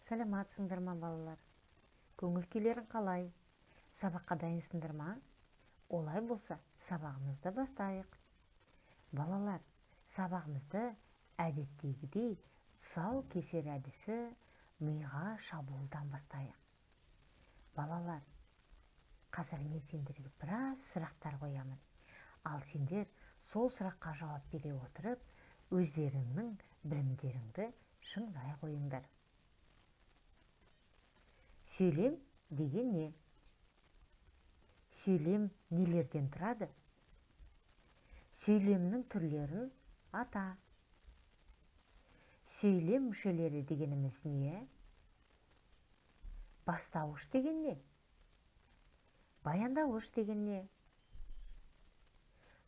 Саламатсыңдар ма, балалар? Көңіл күйлерің қалай? Сабаққа дайынсыңдар ма? Олай болса, сабағымызды бастайық. Балалар, сабағымызды әдеттегідей тұсау кесер әдісі миға шабуылдан бастайық. Балалар, қазір мен сендерге біраз сұрақтар қоямын. Ал сендер сол сұраққа жауап бере отырып, өздеріңнің білімдеріңді шыңдай қойыңдар. Сөйлем деген не? Сөйлем нелерден тұрады? Сөйлемнің түрлерін ата. Сөйлем мүшелері дегеніміз не? Бастауыш деген не? Баяндауыш деген не?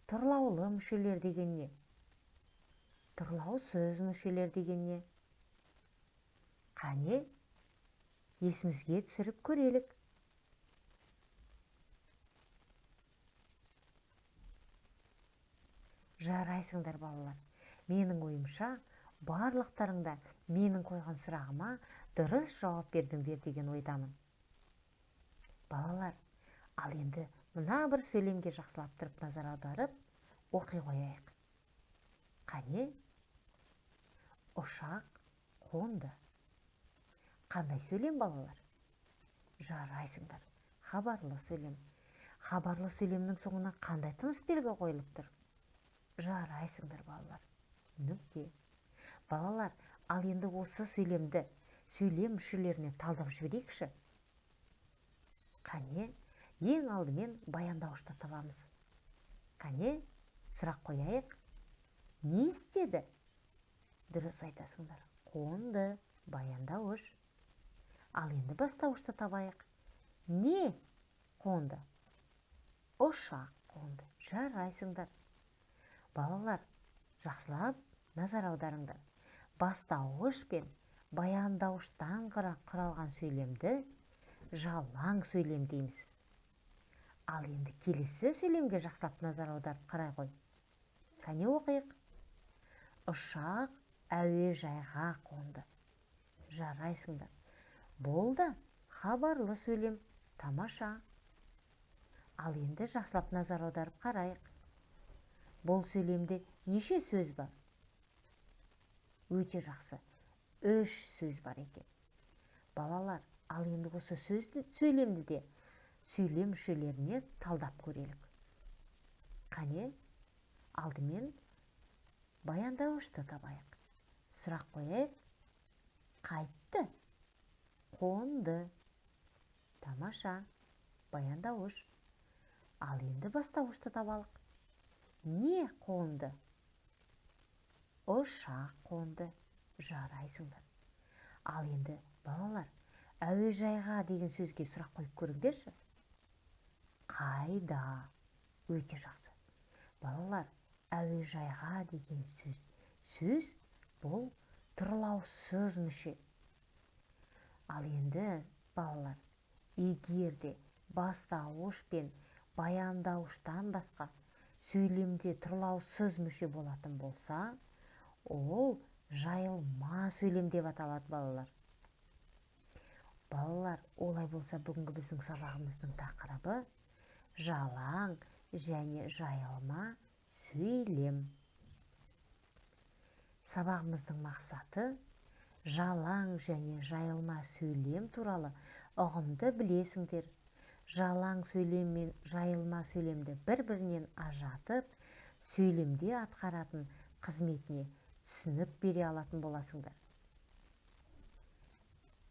Тұрлаулы мүшелер деген не? Тұрлаусыз мүшелер деген не? Қане, есімізге түсіріп көрелік. Жарайсыңдар, балалар. Менің ойымша, барлықтарыңда менің қойған сұрағыма дұрыс жауап бердіңдер деген ойдамын. Балалар, ал енді мына бір сөйлемге жақсылап тұрып назар аударып, оқи қояйық. Қане, ұшақ қонды. Қандай сөйлем, балалар? Жарайсыңдар. Хабарлы сөйлем. Хабарлы сөйлемнің соңына қандай тыныс белгі қойылып тұр? Жарайсыңдар, балалар. Нүкте. Балалар, ал енді осы сөйлемді сөйлем мүшелеріне талдап жіберейікші. Қане, ең алдымен баяндауышты табамыз. Қане, сұрақ қояйық. Не істеді? Дұрыс айтасыңдар. Қонды, баяндауыш. Ал енді бастауышты табайық. Не қонды? Ұшақ қонды. Жарайсыңдар. Балалар, жақсылап назар аударыңдар. Бастауыш пен баяндауыштан құралған сөйлемді жалаң сөйлем дейміз. Ал енді келесі сөйлемге жақсылап назар аударып қарай қой. Қане оқиық. Ұшақ әуежайға қонды. Жарайсыңдар. Бұл да хабарлы сөйлем. Тамаша. Ал енді жақсылап назар аударып қарайық. Бұл сөйлемде неше сөз бар? Өте жақсы. 3 сөз бар екен. Балалар, ал енді осы сөйлемді де сөйлем мүшелеріне талдап көрелік. Қане, алдымен баяндауышты табайық. Сұрақ қояйық. Қайтты? Қонды. Тамаша. Баяндауыш. Ал енді бастауышты табалық. Не қонды? Ұшақ қонды. Жарайсыңдар. Ал енді, балалар, әуежайға деген сөзге сұрақ қойып көріңдерші. Қайда? Өте жақсы. Балалар, әуежайға деген сөз бұл тұрлаусыз мүше. Ал енді, балалар, егер де бастауыш пен баяндауыштан басқа сөйлемде тұрлаусыз мүше болатын болса, ол жайылма сөйлем деп аталады, балалар. Балалар, олай болса бүгінгі біздің сабағымыздың тақырыбы жалаң және жайылма сөйлем. Сабағымыздың мақсаты жалаң және жайылма сөйлем туралы ұғымды білесіңдер. Жалаң сөйлем мен жайылма сөйлемді бір-бірінен ажыратып, сөйлемде атқаратын қызметіне түсінік бере алатын боласыңдар.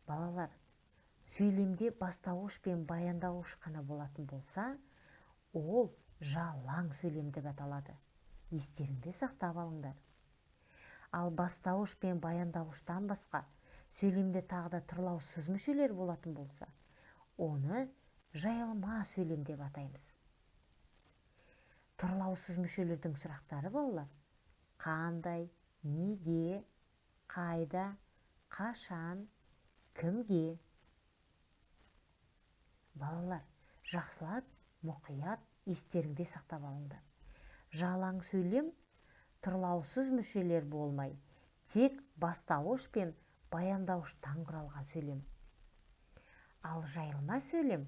Балалар, сөйлемде бастауыш пен баяндауыш қана болатын болса, ол жалаң сөйлем деп аталады. Естеріңде сақтап алыңдар. Ал бастауыш пен баяндауыштан басқа сөйлемде тағы да тұрлаусыз мүшелер болатын болса, оны жайылма сөйлем деп атаймыз. Тұрлаусыз мүшелердің сұрақтары, балалар, қандай, неге, қайда, қашан, кімге? Балалар, жақсылап, мұқият естеріңде сақтап алыңдар. Жалаң сөйлем тұрлаусыз мүшелер болмай, тек бастауыш пен баяндауыштан құралған сөйлем. Ал жайылма сөйлем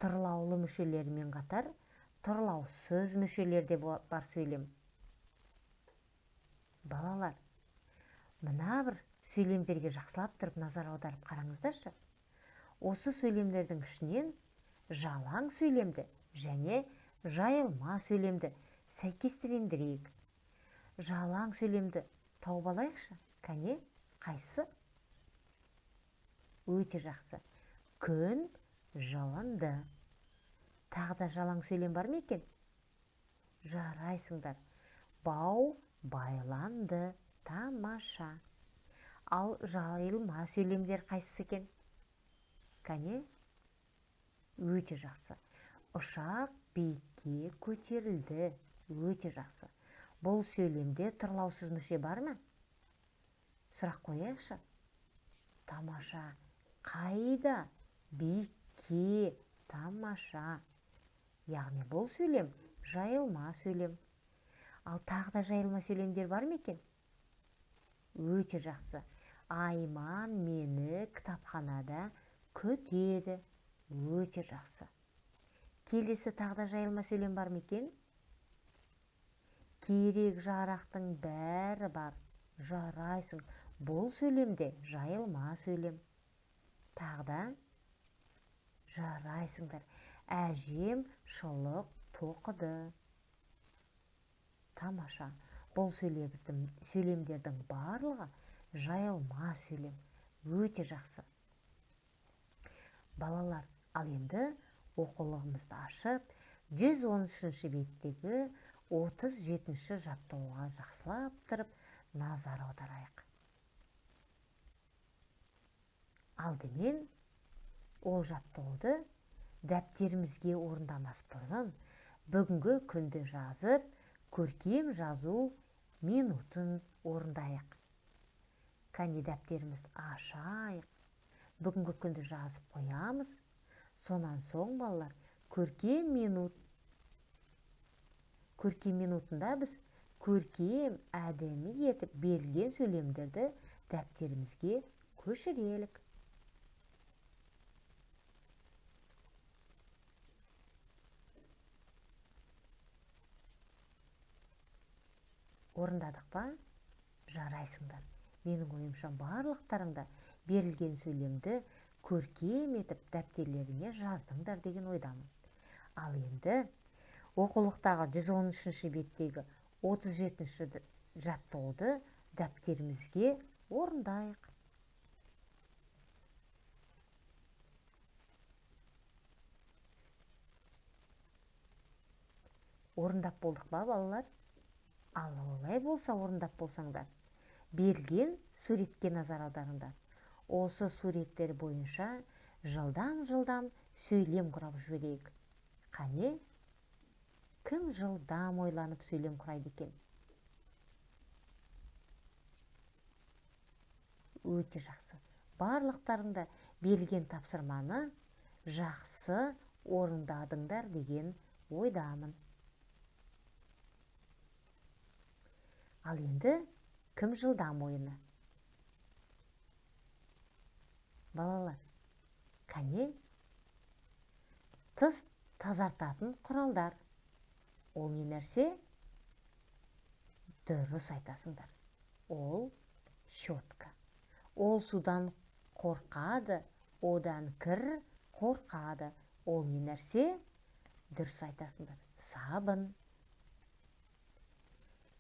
тұрлаулы мүшелерімен қатар тұрлаусыз мүшелерде бар сөйлем. Балалар, мына бір сөйлемдерге жақсылап тұрып назар аударып қараңыздаршы. Осы сөйлемдердің ішінен жалаң сөйлемді және жайылма сөйлемді сәйкестендірейік. Жалаң сөйлемді тауып алайықшы. Кәне, қайсы? Өте жақсы. Күн жылынды. Тағы да жалаң сөйлем бар ма екен? Жарайсыңдар. Бау байланды. Тамаша. Ал жайылма сөйлемдер қайсысы екен? Кәне? Өте жақсы. Ұшақ биікке көтерілді. Өте жақсы. Бұл сөйлемде тұрлаусыз мүше бар ма? Сұрақ қояйықшы. Тамаша. Қайда? Биікке. Тамаша. Яғни бұл сөйлем жайылма сөйлем. Ал тағы да жайылма сөйлемдер бар ма екен? Өте жақсы. Айман мені кітапханада күтеді. Өте жақсы. Келесі тағы да жайылма сөйлем бар ма екен? Керек жарақтың бәрі бар. Жарайсың. Бұл сөйлемде жайылма сөйлем. Тағы да жарайсыңдар. Әжем шұлық тоқыды. Тамаша. Бұл сөйлемдердің барлығы жайылма сөйлем. Өте жақсы. Балалар, ал енді оқулығымызды ашып, 113-ші беттегі 37-ші жаттығуға жақсылап тұрып, назар аударайық. Алдымен ол жаттығуды дәптерімізге орындамас бұрын бүгінгі күнді жазып, көркем жазу минутын орындайық. Кәне дәптеріміз ашайық. Бүгінгі күнді жазып қоямыз. Сонан соң балалар, көркем минутында біз көркем әдемі етіп берілген сөйлемдерді дәптерімізге көшірелік. Орындадық па? Жарайсыңдар. Менің ойымша барлықтарыңда берілген сөйлемді көркем етіп дәптерлеріне жаздыңдар деген ойдамын. Ал енді оқулықтағы 113-ші беттегі 37-ші жаттығуды дәптерімізге орындайық. Орындап болдық ба, балалар? Ал олай болса, орындап болсаңдар, берілген суретке назар аударыңдар. Осы суреттер бойынша жылдам сөйлем құрап жіберейік. Қане? Кім жылдам ойланып сөйлем құрайды екен? Өте жақсы. Барлықтарыңда берілген тапсырманы жақсы орындадыңдар деген ойдамын. Ал енді кім жылдам ойыны? Балалар, кәне? Тыс тазартатын құралдар. Ол не нәрсе? Дұрыс айтасыңдар. Ол щетка. Ол судан қорқады, одан кір қорқады. Ол не нәрсе? Дұрыс айтасыңдар. Сабын.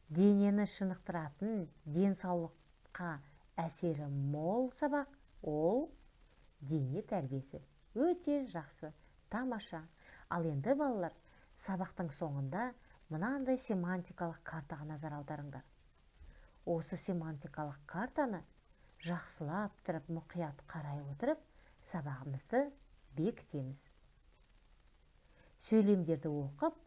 Денені шынықтыратын, денсаулыққа әсері мол сабақ. Ол дене тәрбиесі. Өте жақсы, тамаша. Ал енді балалар, сабақтың соңында мынандай семантикалық картаға назар аударыңдар. Осы семантикалық картаны жақсылап тұрып, мұқият қарай отырып, сабағымызды бекітеміз. Сөйлемдерді оқып,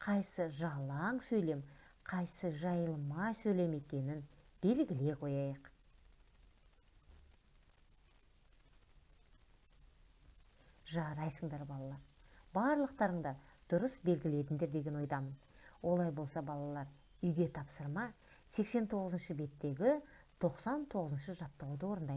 қайсы жалаң сөйлем, қайсы жайылма сөйлем екенін белгілей қояйық. Жарайсыңдар балалар. Барлықтарыңда дұрыс белгіледіңдер деген ойдамын. Олай болса балалар, үйге тапсырма 89-ші беттегі 99-ші жаттығуды орындайды.